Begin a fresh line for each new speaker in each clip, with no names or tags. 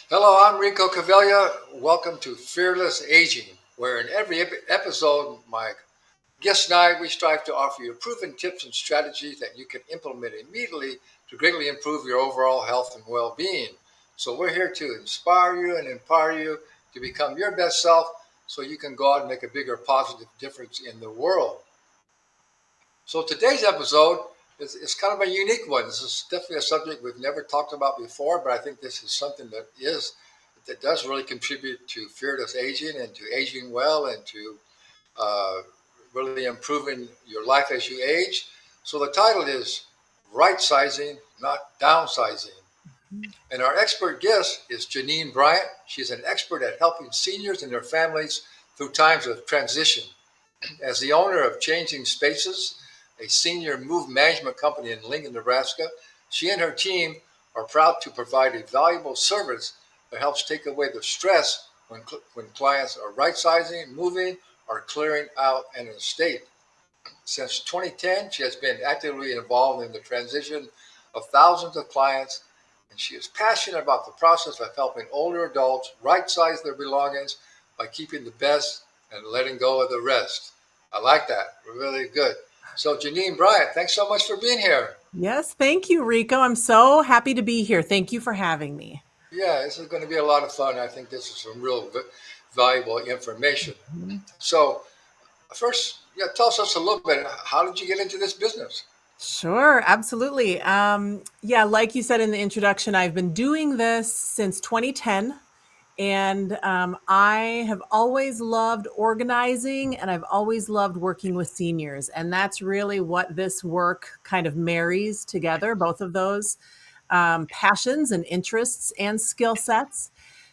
Hello, I'm Rico Cavella. Welcome to Fearless Aging, where in every episode, my guest and I, we strive to offer you proven tips and strategies that you can implement immediately to greatly improve your overall health and well-being. So we're here to inspire you and empower you to become your best self so you can go out and make a bigger positive difference in the world. So today's episode is kind of a unique one. This is definitely a subject we've never talked about before, but I think this is something that does really contribute to fearless aging and to aging well and to uh, really improving your life as you age. So the title is Rightsizing, not Downsizing. And our expert guest is Jeanine Bryant. She's an expert at helping seniors and their families through times of transition. As the owner of Changing Spaces, a senior move management company in Lincoln, Nebraska, she and her team are proud to provide a valuable service that helps take away the stress when clients are right sizing, moving, or clearing out an estate. Since 2010, she has been actively involved in the transition of thousands of clients, and she is passionate about the process of helping older adults right size their belongings by keeping the best and letting go of the rest. I like that. Really good. So, Jeanine Bryant, thanks so much for being here.
Yes, thank you, Rico. I'm so happy to be here. Thank you for having me.
Yeah, this is going to be a lot of fun. I think this is some real valuable information.
Mhm.
So, first, yeah, tell us a little bit. How did you get into this business?
Sure, absolutely. Yeah, like you said in the introduction, I've been doing this since 2010. And I have always loved organizing and I've always loved working with seniors. And that's really what this work kind of marries together, both of those passions and interests and skill sets.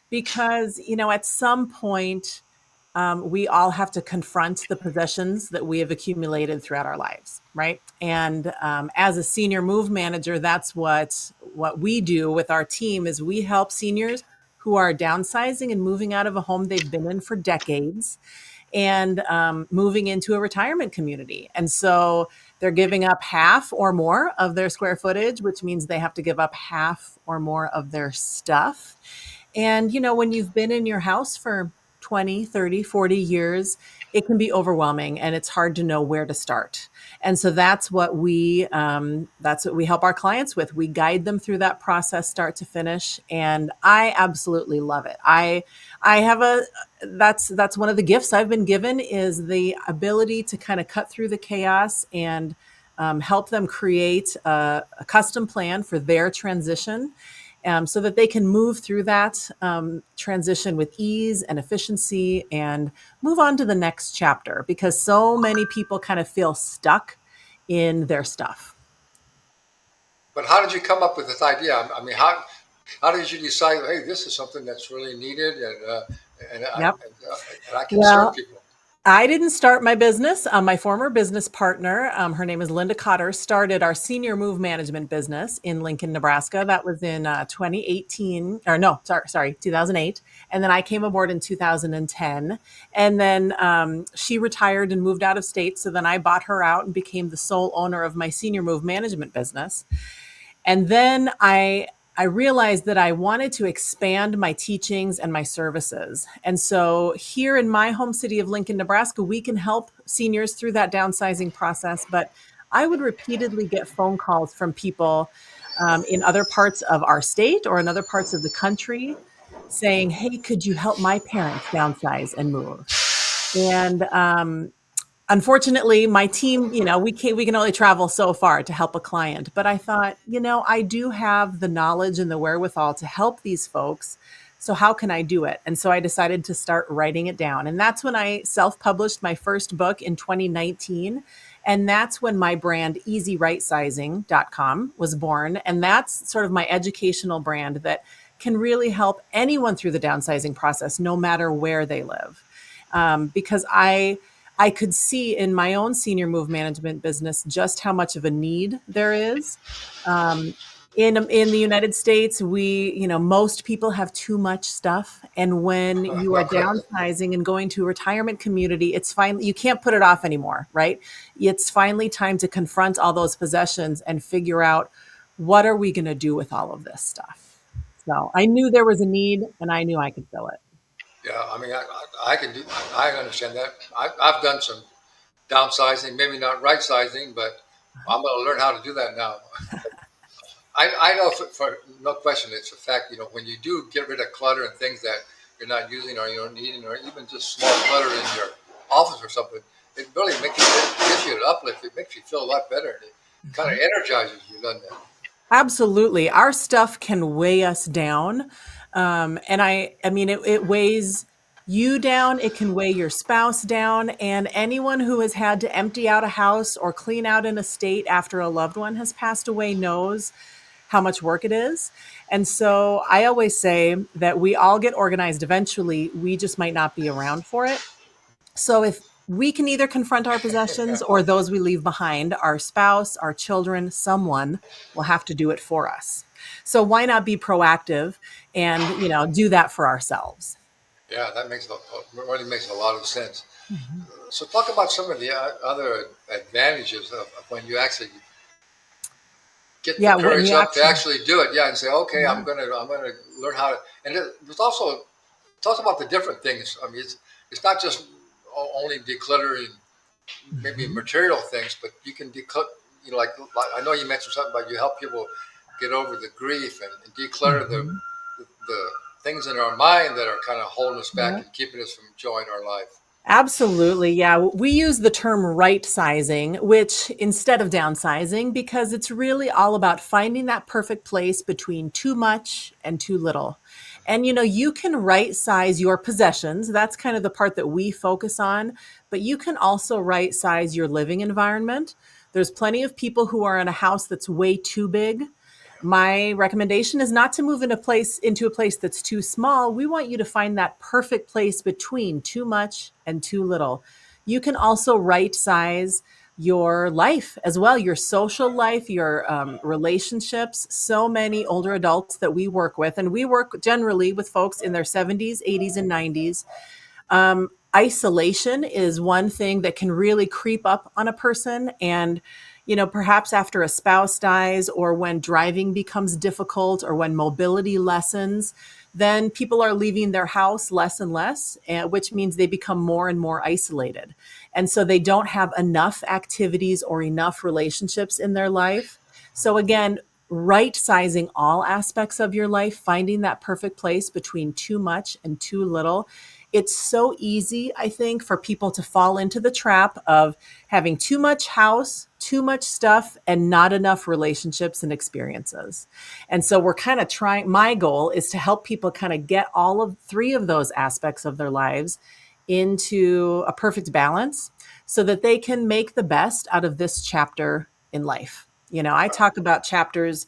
Because, at some point, we all have to confront the possessions that we have accumulated throughout our lives, right? And as a senior move manager, that's what we do with our team is we help seniors who are downsizing and moving out of a home they've been in for decades and moving into a retirement community. And so they're giving up half or more of their square footage, which means they have to give up half or more of their stuff. And, when you've been in your house for 20, 30, 40 years, it can be overwhelming and it's hard to know where to start. And so that's what we help our clients with. We guide them through that process, start to finish. And I absolutely love it. I have that's one of the gifts I've been given is the ability to kind of cut through the chaos and help them create a custom plan for their transition so that they can move through that transition with ease and efficiency and move on to the next chapter because so many people kind of feel stuck in their stuff.
But how did you come up with this idea? I mean, how did you decide? Hey, this is something that's really needed,
Yep.
and I can serve
Well,
people.
I didn't start my business. My former business partner, her name is Linda Cotter, started our senior move management business in Lincoln, Nebraska. That was in 2018, or no, sorry, 2008. And then I came aboard in 2010. And then she retired and moved out of state. So then I bought her out and became the sole owner of my senior move management business. And then I realized that I wanted to expand my teachings and my services. And so here in my home city of Lincoln, Nebraska, we can help seniors through that downsizing process. But I would repeatedly get phone calls from people in other parts of our state or in other parts of the country saying, "Hey, could you help my parents downsize and move?" And unfortunately, my team, we can only travel so far to help a client. But I thought, I do have the knowledge and the wherewithal to help these folks. So how can I do it? And so I decided to start writing it down. And that's when I self-published my first book in 2019. And that's when my brand easyrightsizing.com was born. And that's sort of my educational brand that can really help anyone through the downsizing process, no matter where they live. Because I could see in my own senior move management business just how much of a need there is. Um, in the United States, most people have too much stuff, and when you are downsizing and going to a retirement community, it's finally you can't put it off anymore, right? It's finally time to confront all those possessions and figure out what are we going to do with all of this stuff. So I knew there was a need and I knew I could fill it.
Yeah, I mean, I can do. I understand that. I've done some downsizing, maybe not right sizing, but I'm going to learn how to do that now. I know for no question, it's a fact. When you do get rid of clutter and things that you're not using or you don't need, or even just small clutter in your office or something, it really gives you an uplift. It makes you feel a lot better. It kind of energizes you, doesn't it?
Absolutely. Our stuff can weigh us down. And I mean, it weighs you down. It can weigh your spouse down. And anyone who has had to empty out a house or clean out an estate after a loved one has passed away knows how much work it is. And so I always say that we all get organized eventually. We just might not be around for it. So if we can either confront our possessions or those we leave behind, our spouse, our children, someone will have to do it for us. So why not be proactive and, do that for ourselves?
Yeah, that really makes a lot of sense.
Mhm.
So talk about some of the other advantages of when you actually get the
Yeah, when
courage
you
up to
actually,
actually do it. Yeah, and say, okay,
yeah.
I'm gonna learn how to. And there's also talk about the different things. I mean, it's not just only decluttering maybe
Mhm.
material things, but you can declutter. Like I know you mentioned something about you help people get over the grief and declutter
Mhm.
the things in our mind that are kind of holding us back
Yeah.
and keeping us from enjoying our life.
Absolutely. Yeah. We use the term right sizing, which instead of downsizing, because it's really all about finding that perfect place between too much and too little. And you can right size your possessions. That's kind of the part that we focus on, but you can also right size your living environment. There's plenty of people who are in a house that's way too big. My recommendation is not to move into a place that's too small. We want you to find that perfect place between too much and too little. You can also right size your life as well, your social life, your relationships. So many older adults that we work with, and we work generally with folks in their 70s, 80s, and 90s. Isolation is one thing that can really creep up on a person. And, perhaps after a spouse dies or when driving becomes difficult or when mobility lessens, then people are leaving their house less and less, which means they become more and more isolated. And so they don't have enough activities or enough relationships in their life. So, again, right sizing all aspects of your life, finding that perfect place between too much and too little. It's so easy, I think, for people to fall into the trap of having too much house, too much stuff, and not enough relationships and experiences. And so we're kind of trying, my goal is to help people kind of get all of three of those aspects of their lives into a perfect balance so that they can make the best out of this chapter in life. I talk about chapters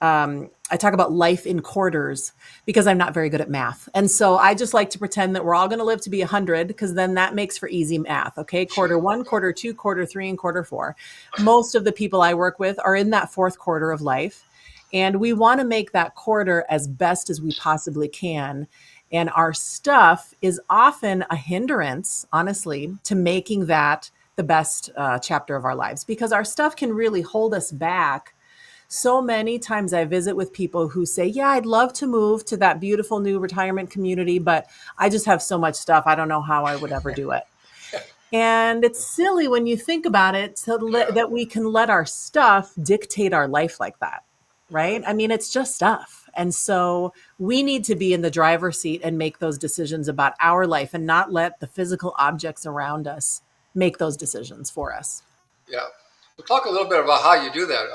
I talk about life in quarters because I'm not very good at math. And so I just like to pretend that we're all going to live to be 100 because then that makes for easy math. Okay. Quarter one, quarter two, quarter three, and quarter four. Most of the people I work with are in that fourth quarter of life. And we want to make that quarter as best as we possibly can. And our stuff is often a hindrance, honestly, to making that the best chapter of our lives because our stuff can really hold us back. So many times I visit with people who say, yeah, I'd love to move to that beautiful new retirement community, but I just have so much stuff. I don't know how I would ever do it. And it's silly when you think about it
Yeah,
that we can let our stuff dictate our life like that, right? I mean, it's just stuff. And so we need to be in the driver's seat and make those decisions about our life and not let the physical objects around us make those decisions for us.
yeah. We'll talk a little bit about how you do that.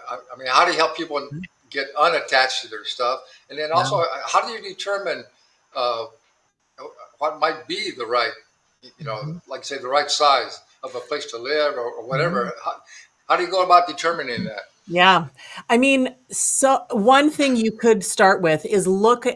I mean, how do you help people get unattached to their stuff, and then
Yeah.
also how do you determine uh, what might be the right,
Mhm.
like say the right size of a place to live or
Mhm.
whatever? How do you go about determining that?
Yeah. I mean, so one thing you could start with is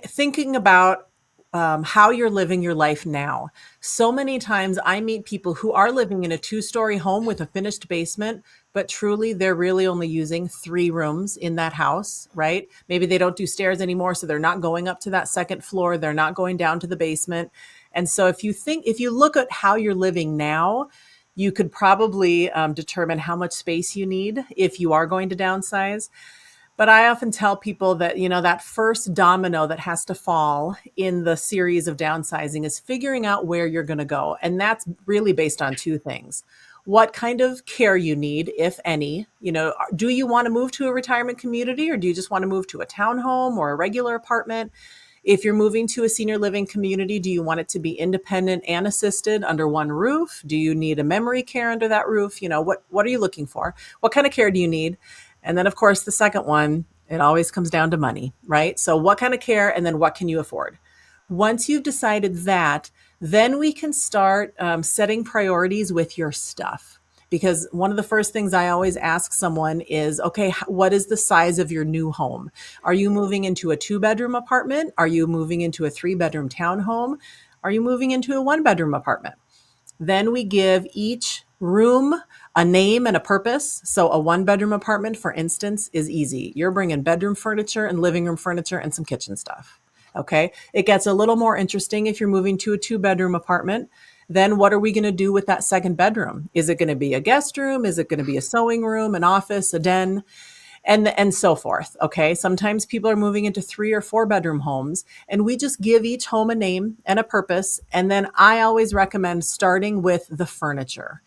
thinking about how you're living your life now. So many times I meet people who are living in a two-story home with a finished basement, but truly they're really only using three rooms in that house, right? Maybe they don't do stairs anymore, so they're not going up to that second floor. They're not going down to the basement. And so if you look at how you're living now, you could probably determine how much space you need if you are going to downsize. But I often tell people that, that first domino that has to fall in the series of downsizing is figuring out where you're going to go. And that's really based on two things. What kind of care you need, if any. Do you want to move to a retirement community, or do you just want to move to a townhome or a regular apartment? If you're moving to a senior living community, do you want it to be independent and assisted under one roof? Do you need a memory care under that roof? What are you looking for? What kind of care do you need? And then, of course, the second one, it always comes down to money, right? So what kind of care, and then what can you afford? Once you've decided that, then we can start setting priorities with your stuff. Because one of the first things I always ask someone is, okay, what is the size of your new home? Are you moving into a 2-bedroom apartment? Are you moving into a 3-bedroom townhome? Are you moving into a 1-bedroom apartment? Then we give each room a name and a purpose. So a 1-bedroom apartment, for instance, is easy. You're bringing bedroom furniture and living room furniture and some kitchen stuff. Okay. It gets a little more interesting if you're moving to a 2-bedroom apartment. Then what are we going to do with that second bedroom? Is it going to be a guest room? Is it going to be a sewing room, an office, a den? And so forth. Okay. Sometimes people are moving into 3 or 4-bedroom homes, and we just give each home a name and a purpose. And then I always recommend starting with the furniture,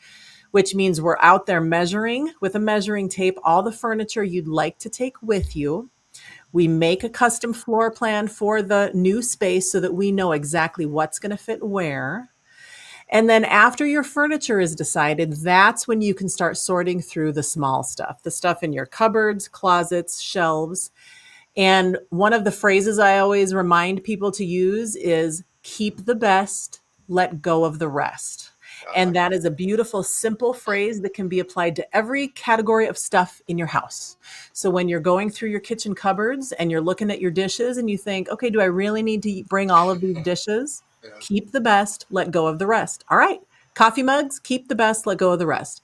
which means we're out there measuring with a measuring tape all the furniture you'd like to take with you. We make a custom floor plan for the new space so that we know exactly what's going to fit where. And then after your furniture is decided, that's when you can start sorting through the small stuff, the stuff in your cupboards, closets, shelves. And one of the phrases I always remind people to use is keep the best, let go of the rest. And that is a beautiful, simple phrase that can be applied to every category of stuff in your house. So when you're going through your kitchen cupboards and you're looking at your dishes and you think, okay, do I really need to bring all of these dishes?
Yeah.
Keep the best, let go of the rest. All right. Coffee mugs, keep the best, let go of the rest.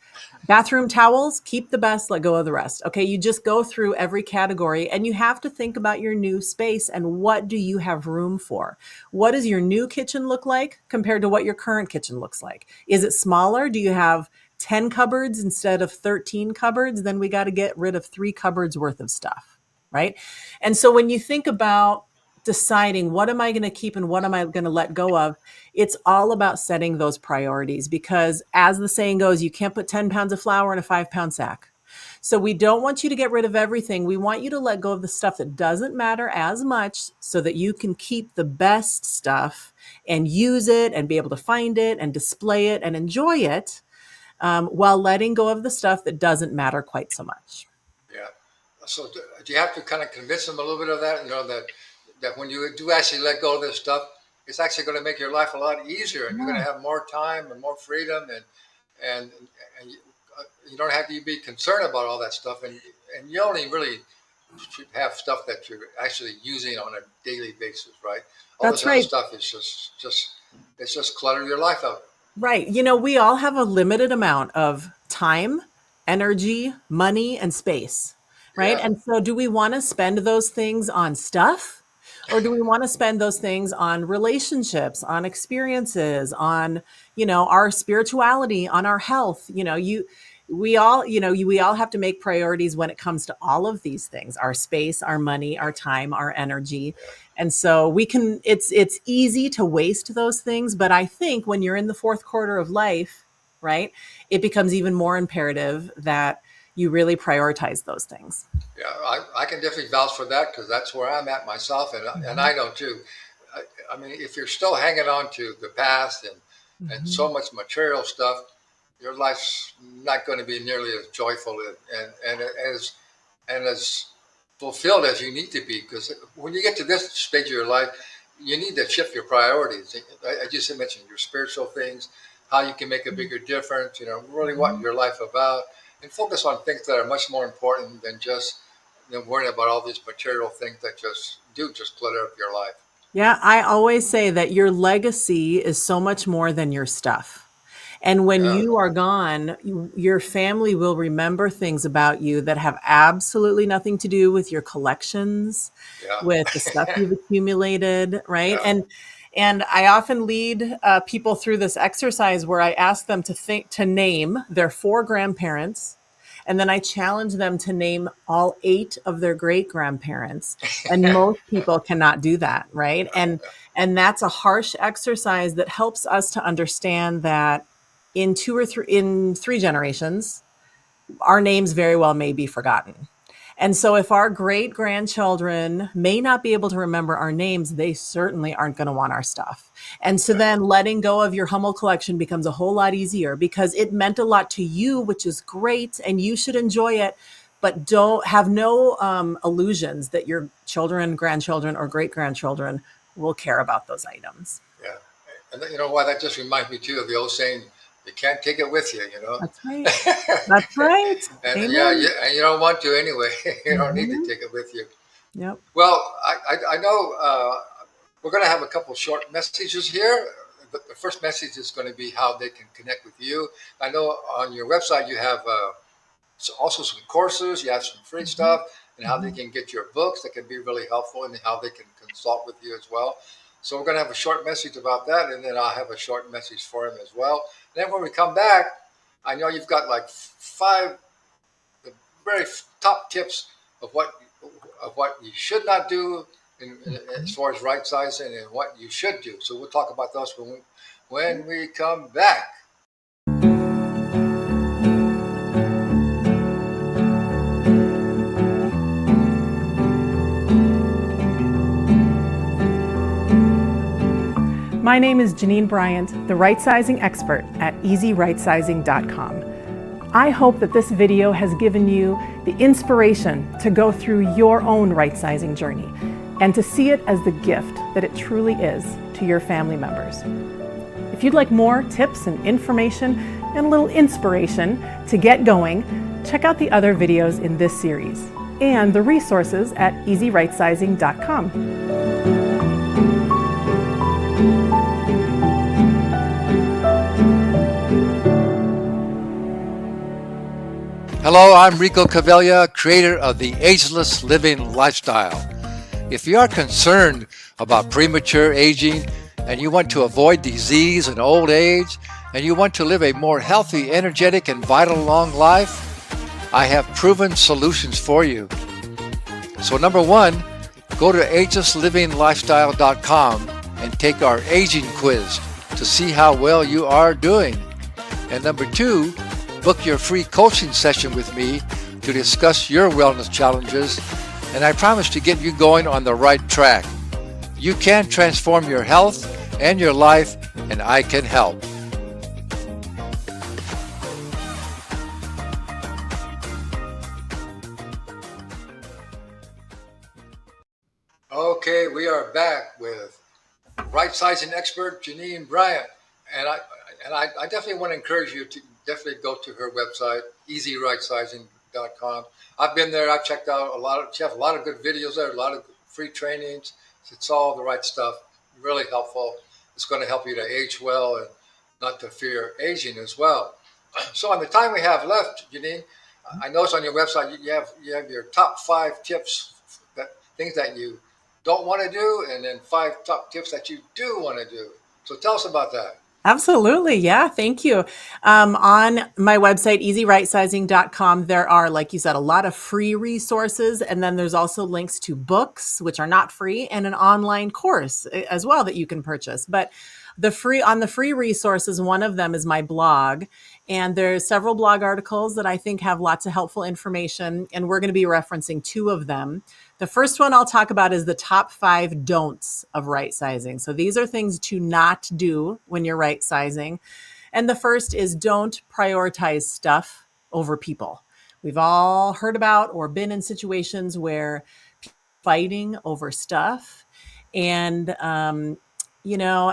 Bathroom towels, keep the best, let go of the rest. Okay, you just go through every category, and you have to think about your new space and what do you have room for? What does your new kitchen look like compared to what your current kitchen looks like? Is it smaller? Do you have 10 cupboards instead of 13 cupboards? Then we got to get rid of 3 cupboards worth of stuff, right? And so when you think about deciding what am I going to keep and what am I going to let go of, it's all about setting those priorities, because as the saying goes, you can't put 10 pounds of flour in a 5-pound sack. So we don't want you to get rid of everything. We want you to let go of the stuff that doesn't matter as much so that you can keep the best stuff and use it and be able to find it and display it and enjoy it, while letting go of the stuff that doesn't matter quite so much.
Yeah. So do you have to kind of convince them a little bit of that? That when you do actually let go of this stuff, it's actually going to make your life a lot easier, and you're going to have more time and more freedom, and and you don't have to be concerned about all that stuff, and you only really should have stuff that you're actually using on a daily basis, right? All
That's
this other
right.
stuff is it's just clutter your life out.
Right. We all have a limited amount of time, energy, money, and space, right?
Yeah.
And so, do we want to spend those things on stuff? Or do we want to spend those things on relationships, on experiences, on, our spirituality, on our health? We all have to make priorities when it comes to all of these things: our space, our money, our time, our energy. And so it's easy to waste those things, but I think when you're in the fourth quarter of life, right, it becomes even more imperative that you really prioritize those things.
Yeah, I can definitely vouch for that because that's where I'm at myself, and
Mhm.
I know too. I mean, if you're still hanging on to the past and
Mhm.
so much material stuff, your life's not going to be nearly as joyful and as fulfilled as you need to be. Because when you get to this stage of your life, you need to shift your priorities. I just mentioned your spiritual things, how you can make a bigger difference. Really what
Mhm.
your life about, and focus on things that are much more important than just worrying about all these material things that just clutter up your life.
Yeah, I always say that your legacy is so much more than your stuff. And when
Yeah,
you are gone, your family will remember things about you that have absolutely nothing to do with your collections, with the stuff
yeah,
you've accumulated, right?
yeah,
And I often lead people through this exercise where I ask them to name their 4 grandparents, And then I challenge them to name all 8 of their great grandparents. And most people cannot do that, right? And that's a harsh exercise that helps us to understand that in 3 generations, our names very well may be forgotten. And so, if our great grandchildren may not be able to remember our names, they certainly aren't going to want our stuff. And so, then letting go of your Hummel collection becomes a whole lot easier because it meant a lot to you, which is great, and you should enjoy it. But don't have no illusions that your children, grandchildren, or great grandchildren will care about those items.
Yeah. And you know what? That just reminds me too of the old saying, you can't take it with you, you know?
That's right. That's right.
And yeah,
Amen.
and you don't want to anyway. You don't need to
Hmm.
take it with you.
Yep.
Well, I know we're going to have a couple short messages here. The first message is going to be how they can connect with you. I know on your website you have also some courses, you have some free
Hmm.
stuff, and how they can get your books that can be really helpful, and how they can consult with you as well. So we're going to have a short message about that, and then I'll have a short message for him as well. And then when we come back, I know you've got like 5 the very top tips of what you should not do as far as right sizing and what you should do. So we'll talk about those when we come back.
My name is Jeanine Bryant, the Rightsizing expert at EasyRightsizing.com. I hope that this video has given you the inspiration to go through your own right-sizing journey and to see it as the gift that it truly is to your family members. If you'd like more tips and information and a little inspiration to get going, check out the other videos in this series and the resources at EasyRightsizing.com.
Hello, I'm Rico Cavella, creator of the Ageless Living Lifestyle. If you are concerned about premature aging and you want to avoid disease and old age, and you want to live a more healthy, energetic, and vital long life, I have proven solutions for you. So number 1, go to agelessliving.lifestyle.com and take our aging quiz to see how well you are doing. And number 2, book your free coaching session with me to discuss your wellness challenges, and I promise to get you going on the right track. You can transform your health and your life, and I can help. Okay, we are back with right-sizing expert Jeanine Bryant, and I definitely want to encourage you to definitely go to her website, easyrightsizing.com. I've been there. I've checked out she has a lot of good videos there, a lot of free trainings. It's all the right stuff, really helpful. It's going to help you to age well and not to fear aging as well. So on the time we have left, Jeanine, I noticed on your website you have your top 5 tips, that things that you don't want to do, and then 5 top tips that you do want to do. So tell us about that.
Absolutely. Yeah. Thank you. On my website, easyrightsizing.com, there are, like you said, a lot of free resources. And then there's also links to books, which are not free, and an online course as well that you can purchase. But the free resources, one of them is my blog. And there's several blog articles that I think have lots of helpful information. And we're going to be referencing 2 of them. The first one I'll talk about is the top 5 don'ts of right sizing. So these are things to not do when you're right sizing. And the first is don't prioritize stuff over people. We've all heard about or been in situations where fighting over stuff. And,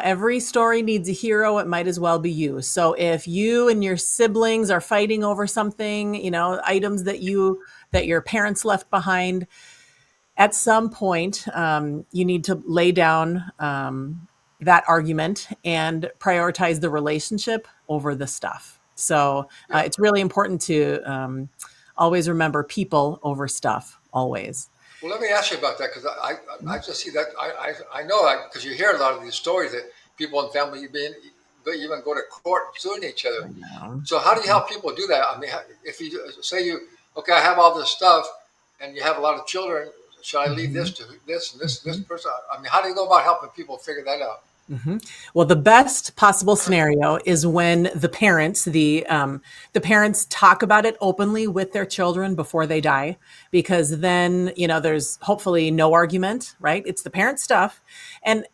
every story needs a hero. It might as well be you. So if you and your siblings are fighting over something, items that your parents left behind, at some point, you need to lay down that argument and prioritize the relationship over the stuff. So
Yeah.
it's really important to always remember people over stuff, always.
Well, let me ask you about that, because I just see that I know because you hear a lot of these stories that people in family being even go to court suing each other.
I know.
So how do you help people do that? I mean, if you say okay, I have all this stuff, and you have a lot of children, should I leave this
Mhm.
to this and this
Mhm.
person? I mean, how do you go about helping people figure that out?
Mhm. Well, the best possible scenario is when the parents talk about it openly with their children before they die, because then there's hopefully no argument, right? It's the parent stuff, and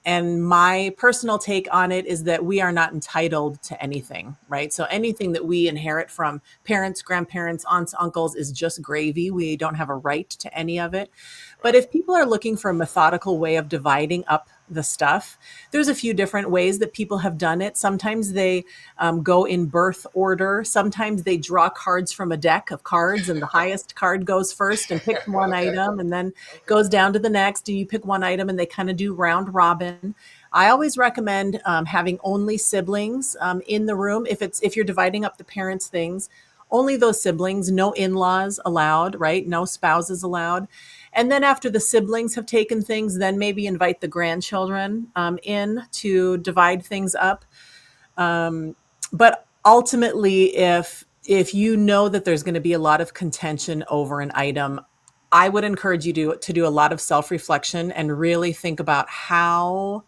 my personal take on it is that we are not entitled to anything, right? So anything that we inherit from parents, grandparents, aunts, uncles is just gravy. We don't have a right to any of it. But
Right.
if people are looking for a methodical way of dividing up the stuff, there's a few different ways that people have done it. Sometimes they go in birth order. Sometimes they draw cards from a deck of cards, and the highest card goes first and picks one
Okay.
item, and then
Okay.
goes down to the next, and you pick one item, and they kind of do round robin. I always recommend having only siblings in the room if you're dividing up the parents' things. Only those siblings, no in-laws allowed, right? No spouses allowed. And then after the siblings have taken things, then maybe invite the grandchildren in to divide things up. Um, but ultimately, if you know that there's going to be a lot of contention over an item, I would encourage you to do a lot of self-reflection and really think about how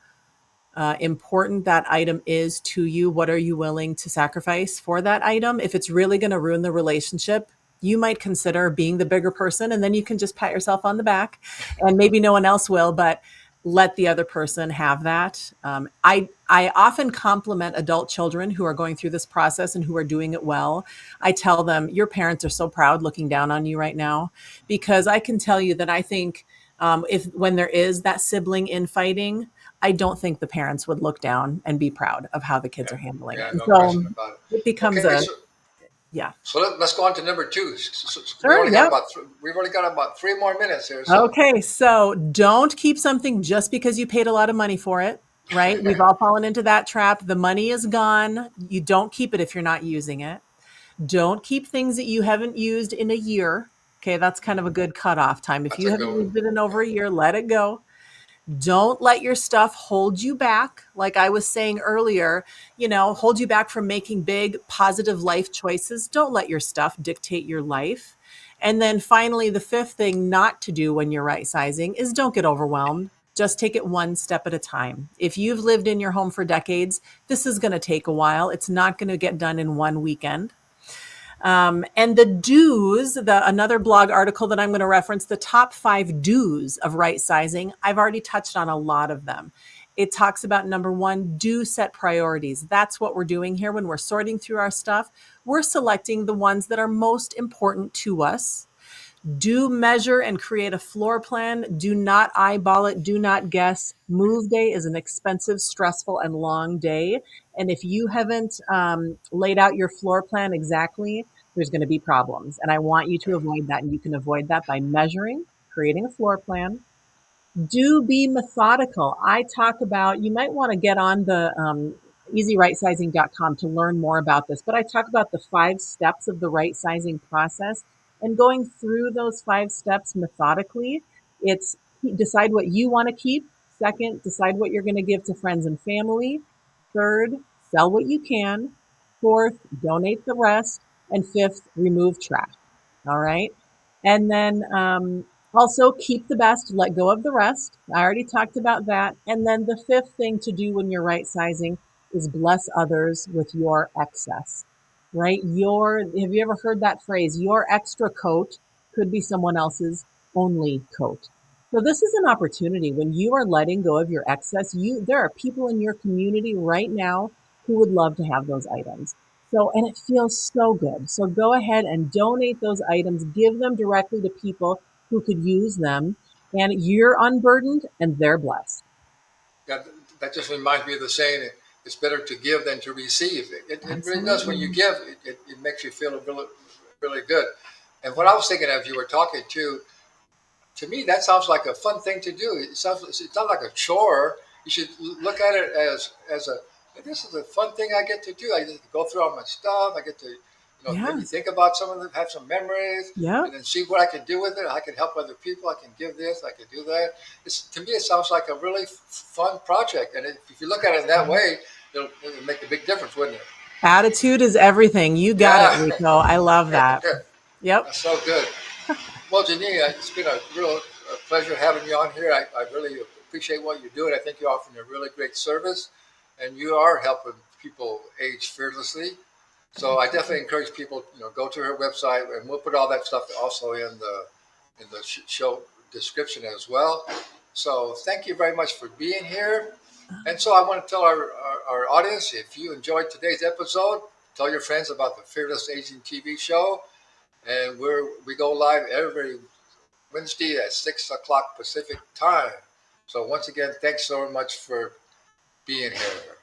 important that item is to you. What are you willing to sacrifice for that item? If it's really going to ruin the relationship, you might consider being the bigger person, and then you can just pat yourself on the back, and maybe no one else will, but let the other person have that. I often compliment adult children who are going through this process and who are doing it well. I tell them, your parents are so proud looking down on you right now, because I can tell you that I think if when there is that sibling infighting, I don't think the parents would look down and be proud of how the kids
Yeah.
are handling it.
Yeah.
And
No question
so
about it.
it becomes
Okay.
a,
So
yeah.
let's go on to number two. We
Sure. Yep.
we've only got about 3 more minutes here. So
Okay. So don't keep something just because you paid a lot of money for it, right? We've all fallen into that trap. The money is gone. You don't keep it if you're not using it. Don't keep things that you haven't used in a year. Okay. That's kind of a good cutoff time. If
that's
you
a
haven't
good one.
used it in over
Yeah.
a year, let it go. Don't let your stuff hold you back. Like I was saying earlier, hold you back from making big positive life choices. Don't let your stuff dictate your life. And then finally, the fifth thing not to do when you're right sizing is don't get overwhelmed. Just take it one step at a time. If you've lived in your home for decades, this is going to take a while. It's not going to get done in one weekend. And the do's, another blog article that I'm going to reference, the top 5 do's of right sizing. I've already touched on a lot of them. It talks about number 1, do set priorities. That's what we're doing here when we're sorting through our stuff. We're selecting the ones that are most important to us. Do measure and create a floor plan. Do not eyeball it. Do not guess. Move day is an expensive, stressful, and long day. And if you haven't laid out your floor plan exactly, there's going to be problems. And I want you to avoid that. And you can avoid that by measuring, creating a floor plan. Do be methodical. I talk about, you might want to get on the easyrightsizing.com to learn more about this, but I talk about the 5 steps of the right sizing process and going through those 5 steps methodically. It's decide what you want to keep. Second, decide what you're going to give to friends and family. Third, sell what you can. Fourth, donate the rest. And fifth, remove trash. All right. And then also, keep the best, let go of the rest. I already talked about that. And then the fifth thing to do when you're right sizing is bless others with your excess, right? Have you ever heard that phrase? Your extra coat could be someone else's only coat. So this is an opportunity when you are letting go of your excess. There are people in your community right now who would love to have those items. So, and it feels so good. So go ahead and donate those items, give them directly to people who could use them, and you're unburdened and they're blessed.
Yeah, that just reminds me of the saying, it's better to give than to receive. It really does. When you
Absolutely.
give, it makes you feel really, really good. And what I was thinking as you were talking to me, that sounds like a fun thing to do. It's not like a chore. You should look at it as a, this is a fun thing I get to do. I get to go through all my stuff. I get to, maybe
Yes.
think about some of them, have some memories,
Yep.
and then see what I can do with it. I can help other people. I can give this. I can do that. To me, it sounds like a really fun project. And if you look at it in that way, it'll make a big difference, wouldn't it?
Attitude is everything. You got it,
Yeah,
Rico. I love that. Yep.
that's so good. Well, Jeanine, it's been a real pleasure having you on here. I really appreciate what you're doing. I think you're offering a really great service, and you are helping people age fearlessly. So
Thank
I
you.
definitely encourage people, go to her website, and we'll put all that stuff also in the show description as well. So thank you very much for being here. And so I want to tell our audience, if you enjoyed today's episode, tell your friends about the Fearless Aging TV show. And we go live every Wednesday at 6 o'clock Pacific time. So once again, thanks so much for being here.